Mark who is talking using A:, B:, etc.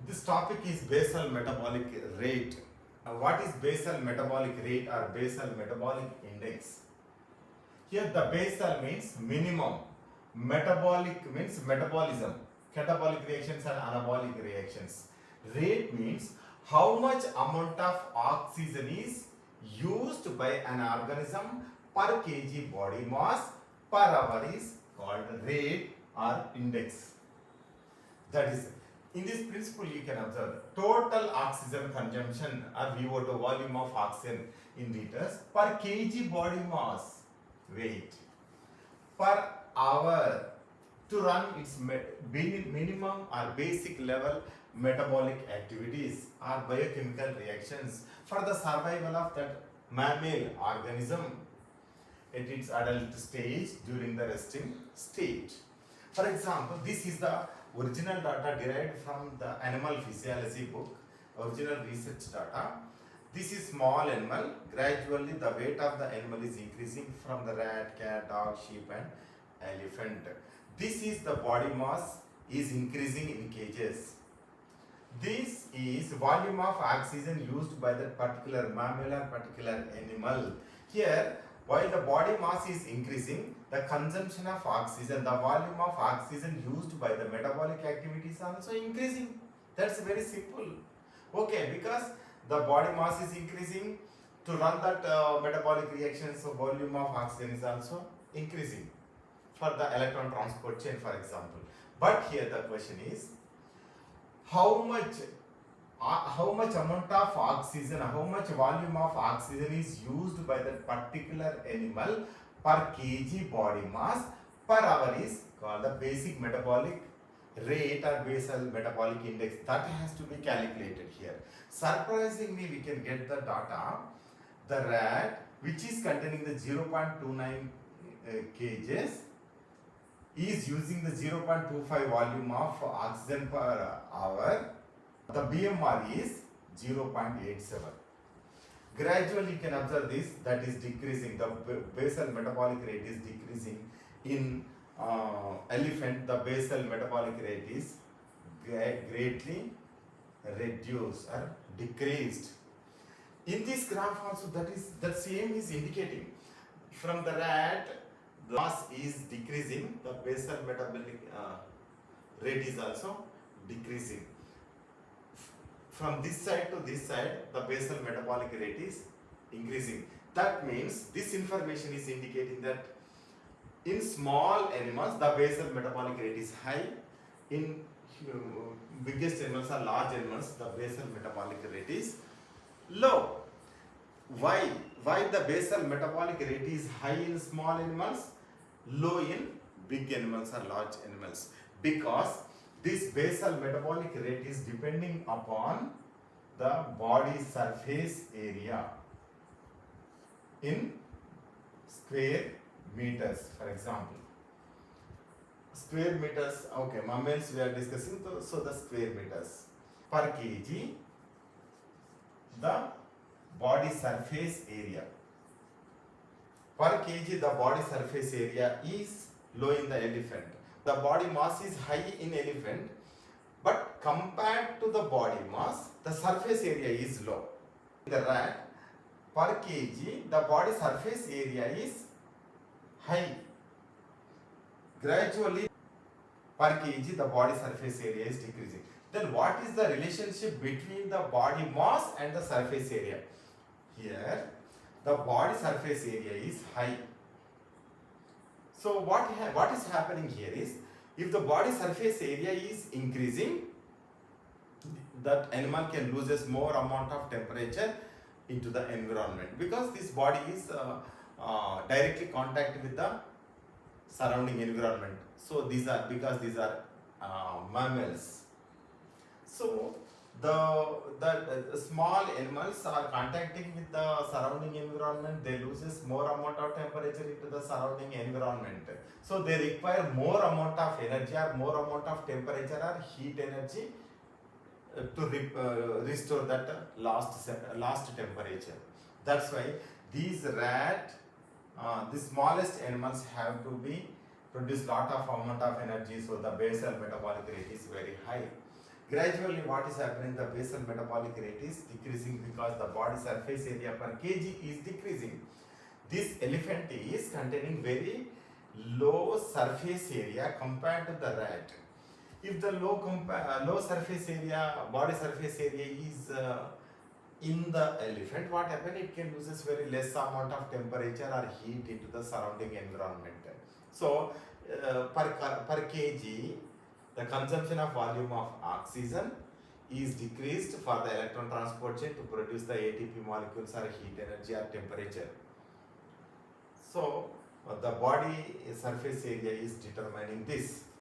A: This topic is basal metabolic rate. What is basal metabolic rate or basal metabolic index? Here the basal means minimum, metabolic means metabolism, catabolic reactions and anabolic reactions. Rate means how much amount of oxygen is used by an organism per kg body mass per hour is called rate or index. That is, in this principle you can observe total oxygen consumption or VO2 volume of oxygen in liters per kg body mass weight per hour to run its minimum or basic level metabolic activities or biochemical reactions for the survival of that mammal organism at its adult stage during the resting stage. For example, this is the original data derived from the animal physiology book, original research data. This is small animal. Gradually the weight of the animal is increasing from the rat, cat, dog, sheep and elephant. This is the body mass is increasing in kgs. This is volume of oxygen used by that particular mammal or particular animal. Here, while the body mass is increasing, the consumption of oxygen, the volume of oxygen used by the metabolic activities is also increasing. That's very simple. Okay, because the body mass is increasing, to run that metabolic reaction, so volume of oxygen is also increasing for the electron transport chain, for example. But here the question is, how much amount of oxygen, how much volume of oxygen is used by that particular animal per kg body mass per hour is called the basic metabolic rate or basal metabolic index. That has to be calculated here. Surprisingly, we can get the data. The rat, which is containing the 0.29 kgs, is using the 0.25 volume of oxygen per hour. The BMR is 0.87. Gradually you can observe this, that is decreasing. The basal metabolic rate is decreasing. In elephant, the basal metabolic rate is greatly reduced or decreased. In this graph also, that same is indicating. From the rat, the mass is decreasing, the basal metabolic rate is also decreasing. From this side to this side, the basal metabolic rate is increasing. That means this information is indicating that in small animals, the basal metabolic rate is high. In biggest animals or large animals, the basal metabolic rate is low. Why? Why the basal metabolic rate is high in small animals, low in big animals or large animals? Because this basal metabolic rate is depending upon the body surface area in square meters, for example. Square meters, okay, mammals we are discussing, so the square meters per kg, the body surface area. Per kg, the body surface area is low in the elephant. The body mass is high in elephant, but compared to the body mass, the surface area is low. In the rat, per kg, the body surface area is high. Gradually, per kg, the body surface area is decreasing. Then what is the relationship between the body mass and the surface area? Here, the body surface area is high. So what is happening here is, if the body surface area is increasing, that animal can loses more amount of temperature into the environment, because this body is directly contact with the surrounding environment. So these are mammals. So the small animals are contacting with the surrounding environment, they loses more amount of temperature into the surrounding environment. So they require more amount of energy or more amount of temperature or heat energy to restore that last temperature. That's why these rat, the smallest animals have to be produce lot of amount of energy, so the basal metabolic rate is very high. Gradually what is happening, the basal metabolic rate is decreasing because the body surface area per kg is decreasing. This elephant is containing very low surface area compared to the rat. If the low surface area, body surface area is in the elephant, what happens? It can loses very less amount of temperature or heat into the surrounding environment. So per kg, the consumption of volume of oxygen is decreased for the electron transport chain to produce the ATP molecules or heat energy or temperature. So the body surface area is determining this.